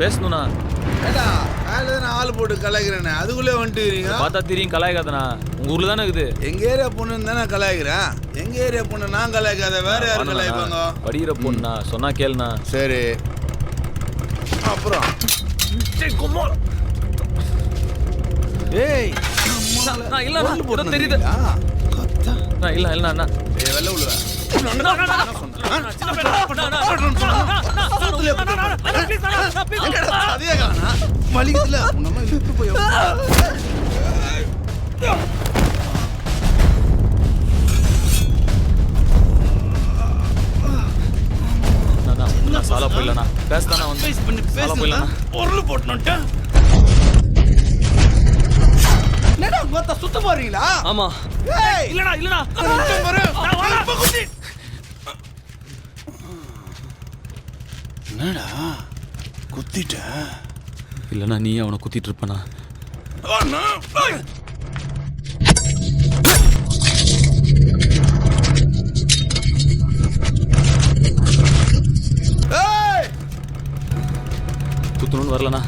பேசணும்ண்ணா. ஏடா காலையில் நான் ஆள் போட்டு கலாய்க்கிறேனே அதுக்குள்ளே வந்துட்டு பார்த்தா தெரியும் கலாய்க்காதண்ணா. உங்க ஊர்ல தானே இருக்குது. எங்க ஏரியா பொண்ணுன்னு தானே கலாய்க்கிறேன். எங்க ஏரியா பொண்ணு நான் கலாய்க்காத வேற யாரும் கலாய்ப்பாங்க. படிக்கிற பொண்ணுண்ணா, சொன்னா கேளுண்ணா. சரி அப்புறம் ஏய் நான் இல்ல தெரியுது. நான் இல்ல இல்ல அண்ணா. ஏய் வெள்ள உள்ள அதே காணா மலிகத்துல நம்ம இழுத்து போய் சாலா போயிடலண்ணா. பேசுதாண்ணா வந்து சாலா போயிடலண்ணா. பொருள் போட்டுனுட்டேன். என்னடா மொத்த சுத்த போறீங்களா? ஆமா. ஏய் இல்லடா இல்லடா. என்னடா குத்திட்ட? இல்லண்ணா நீ அவனை குத்திட்டு இருப்பனா? குத்தணும்னு வரலண்ணா.